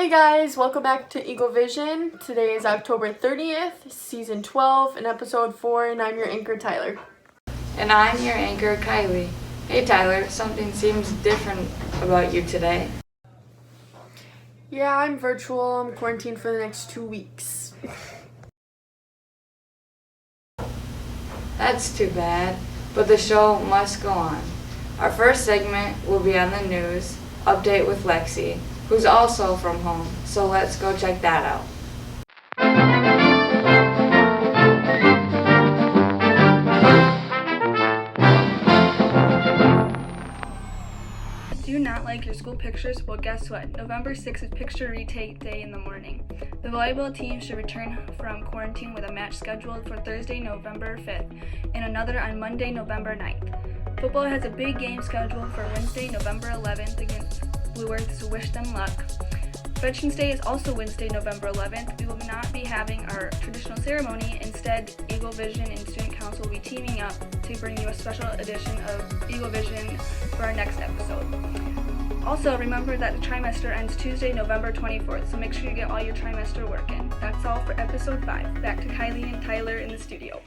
Hey guys, welcome back to Eagle Vision. Today is October 30th, season 12 and episode 4, and I'm your anchor Tyler. And I'm your anchor Kylie. Hey Tyler, something seems different about you today. Yeah, I'm virtual. I'm quarantined for the next 2 weeks. That's too bad, but the show must go on. Our first segment will be on the news, update with Lexi, who's also from home, so let's go check that out. Do you not like your school pictures? Well, guess what? November 6th is Picture Retake Day in the morning. The volleyball team should return from quarantine with a match scheduled for Thursday, November 5th, and another on Monday, November 9th. Football has a big game scheduled for Wednesday, November 11th against Blue Earth, so wish them luck. Veterans Day is also Wednesday, November 11th. We will not be having our traditional ceremony. Instead, Eagle Vision and Student Council will be teaming up to bring you a special edition of Eagle Vision for our next episode. Also, remember that the trimester ends Tuesday, November 24th, so make sure you get all your trimester work in. That's all for episode 5. Back to Kylie and Tyler in the studio.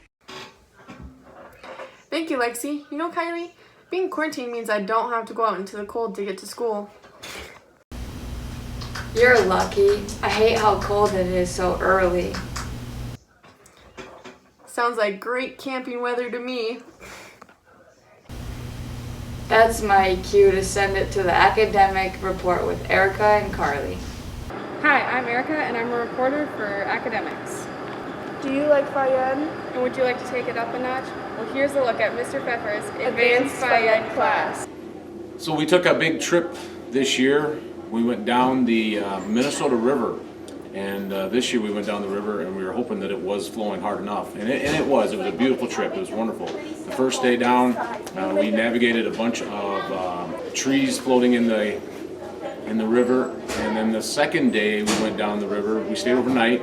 Thank you, Lexi. You know, Kylie, being quarantined means I don't have to go out into the cold to get to school. You're lucky. I hate how cold it is so early. Sounds like great camping weather to me. That's my cue to send it to the academic report with Erica and Carly. Hi, I'm Erica and I'm a reporter for academics. Do you like Fayed? And would you like to take it up a notch? Well, here's a look at Mr. Pfeffer's Advanced Fayed class. So we took a big trip this year. We went down the Minnesota River, and this year we went down the river and we were hoping that it was flowing hard enough, and it was. It was a beautiful trip. It was wonderful. The first day down, we navigated a bunch of trees floating in the river, and then the second day we went down the river. We stayed overnight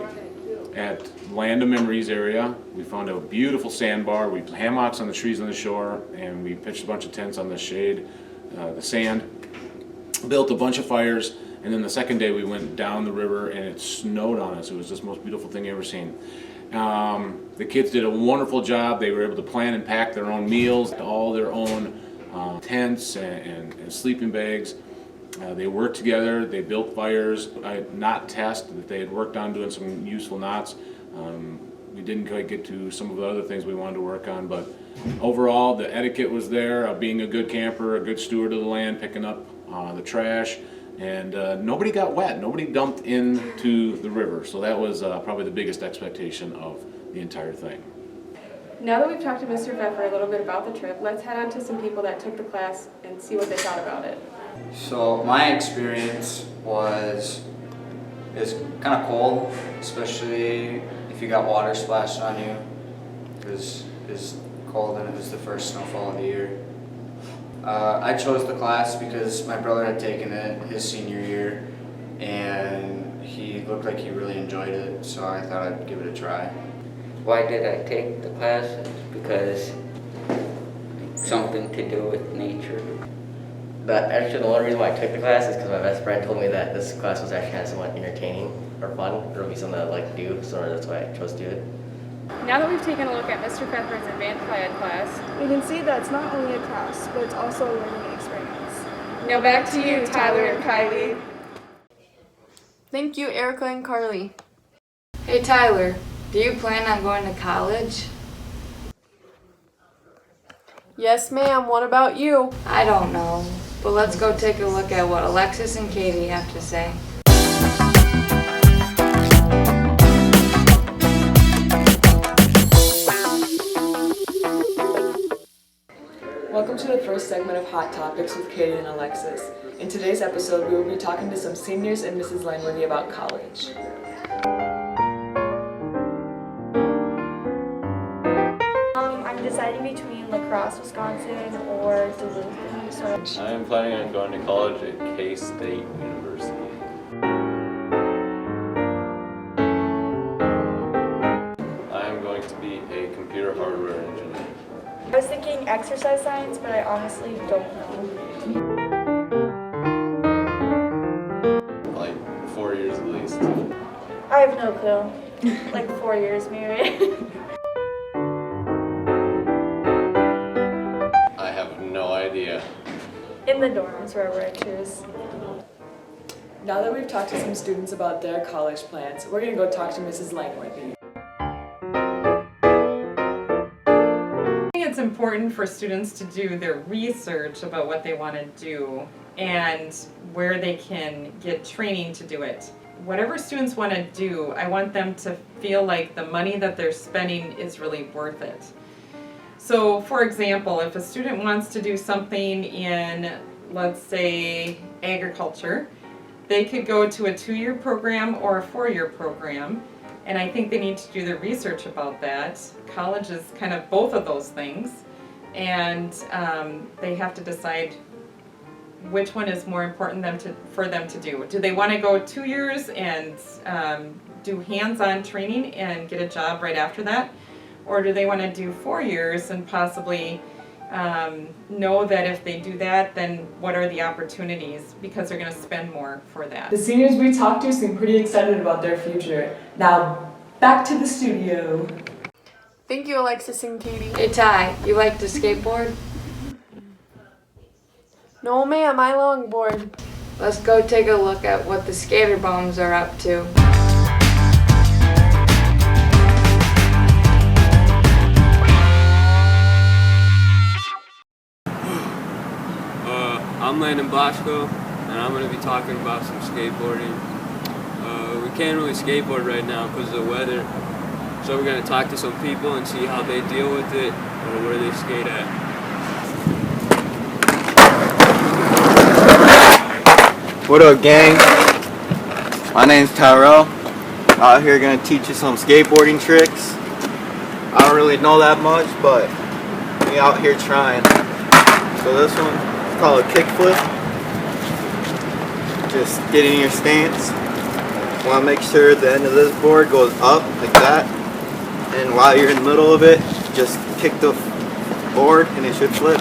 at Land of Memories area. We found a beautiful sandbar. We hammocks on the trees on the shore, and we pitched a bunch of tents on the shade, the sand. Built a bunch of fires, and then the second day we went down the river and it snowed on us. It was just the most beautiful thing you ever seen. The kids did a wonderful job. They were able to plan and pack their own meals, all their own tents and sleeping bags. They worked together, they built fires. Knot test that they had worked on doing some useful knots. We didn't quite get to some of the other things we wanted to work on, but overall the etiquette was there, being a good camper, a good steward of the land, picking up the trash, and nobody got wet. Nobody dumped into the river, so that was probably the biggest expectation of the entire thing. Now that we've talked to Mr. Pfeffer a little bit about the trip, let's head on to some people that took the class and see what they thought about it. So my experience is kind of cold, especially if you got water splashed on you. It's cold and it was the first snowfall of the year. I chose the class because my brother had taken it his senior year and he looked like he really enjoyed it, so I thought I'd give it a try. Why did I take the class? Because it's something to do with nature. The only reason why I took the class is because my best friend told me that this class was actually kind of somewhat entertaining or fun. There would be something I'd like to do, so that's why I chose to do it. Now that we've taken a look at Mr. Pfeffer's Advanced Fayed class, We can see that it's not only a class, but it's also a learning experience. now back to you, Tyler and Kylie. Thank you, Erica and Carly. Hey Tyler, do you plan on going to college? Yes, ma'am. What about you? I don't know, but let's go take a look at what Alexis and Katie have to say. Welcome to the first segment of Hot Topics with Katie and Alexis. In today's episode, we will be talking to some seniors and Mrs. Langworthy about college. I'm deciding between La Crosse, Wisconsin or Duluth. So I am planning on going to college at K-State University. I am going to be a computer hardware engineer. I was thinking exercise science, but I honestly don't know. Like 4 years at least. I have no clue. Like 4 years maybe. I have no idea. In the dorms, wherever I choose. Now that we've talked to some students about their college plans, we're going to go talk to Mrs. Langworthy. I think it's important for students to do their research about what they want to do and where they can get training to do it. Whatever students want to do, I want them to feel like the money that they're spending is really worth it. So, for example, if a student wants to do something in, let's say, agriculture, they could go to a 2-year program or a 4-year program, and I think they need to do their research about that. College is kind of both of those things, and they have to decide which one is more important for them to do. Do they want to go 2 years and do hands-on training and get a job right after that? Or do they want to do 4 years and possibly know that if they do that, then what are the opportunities, because they're going to spend more for that. The seniors we talked to seem pretty excited about their future. Now, back to the studio. Thank you, Alexis and Katie. Hey Ty, you like to skateboard? No ma'am, I longboard. Let's go take a look at what the skater bums are up to. I'm Landon Blasco, and I'm going to be talking about some skateboarding. We can't really skateboard right now because of the weather, so we're going to talk to some people and see how they deal with it or where they skate at. What up, gang? My name's Tyrell. Out here going to teach you some skateboarding tricks. I don't really know that much, but we out here trying. So this one, called a kickflip. Just get in your stance. Want to make sure the end of this board goes up like that, and while you're in the middle of it, just kick the board and it should flip.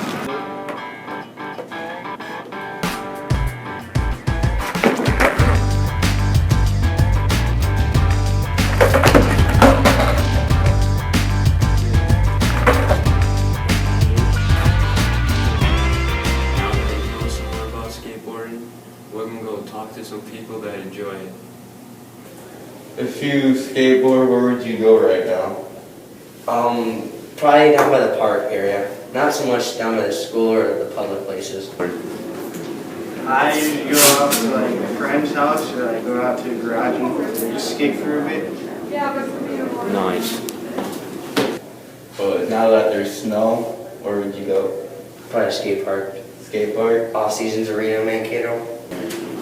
To some people that enjoy it. If you skateboard, where would you go right now? Probably down by the park area. Not so much down by the school or the public places. I usually go out to like a friend's house or like go out to a garage and just skate for a bit. Nice. But now that there's snow, where would you go? Probably a skate park. Skate park? All Seasons Arena, Mankato.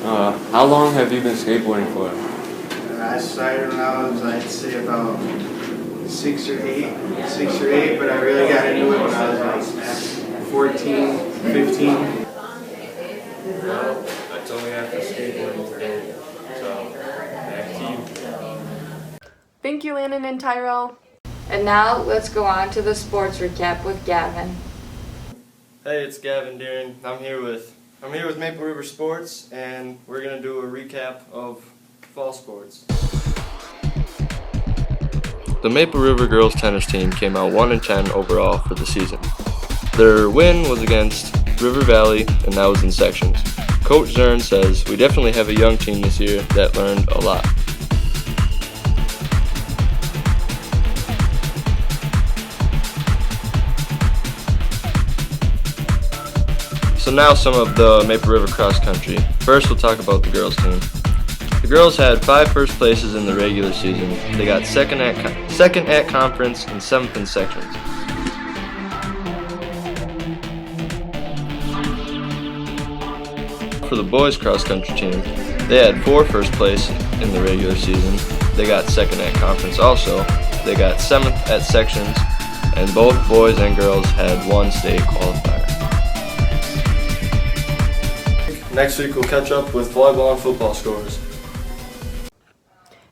How long have you been skateboarding for? I started when I was, I'd say, about 6 or 8, but I really got into it when I was like 14, 15. Well, that's all we have for skateboarding today. So, back to you. Thank you, Landon and Tyrell. And now let's go on to the sports recap with Gavin. Hey, it's Gavin Deering. I'm here with Maple River Sports, and we're going to do a recap of fall sports. The Maple River girls tennis team came out 1-10 overall for the season. Their win was against River Valley, and that was in sections. Coach Zern says, "We definitely have a young team this year that learned a lot." So now some of the Maple River cross country. First we'll talk about the girls team. The girls had 5 first places in the regular season. They got second at conference and 7th in sections. For the boys cross country team, they had 4 first place in the regular season. They got 2nd at conference also. They got 7th at sections, and both boys and girls had 1 state qualifier. Next week we'll catch up with volleyball and football scores.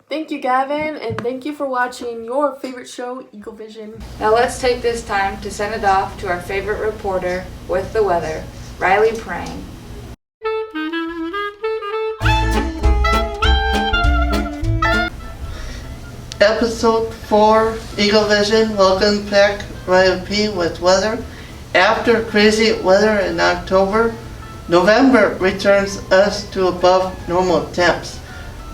Thank you, Gavin, and thank you for watching your favorite show, Eagle Vision. Now let's take this time to send it off to our favorite reporter with the weather, Riley Prang. Episode 4, Eagle Vision. Welcome back, Ryan P. with weather. After crazy weather in October, November returns us to above normal temps.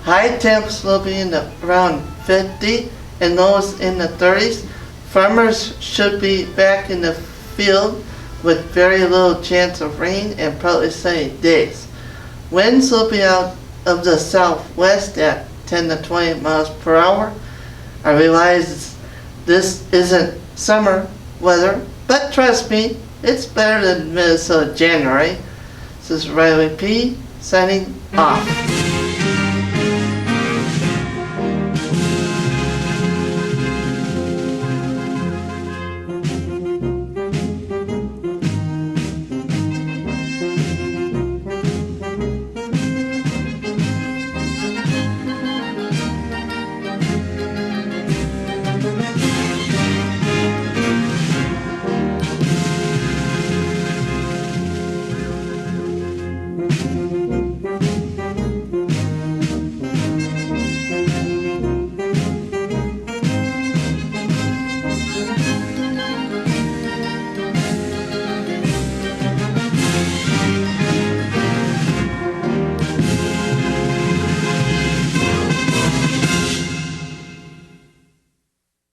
High temps will be around 50 and lows in the 30s. Farmers should be back in the field with very little chance of rain and partly sunny days. Winds will be out of the southwest at 10 to 20 miles per hour. I realize this isn't summer weather, but trust me, it's better than Minnesota January. This is Riley P. signing off.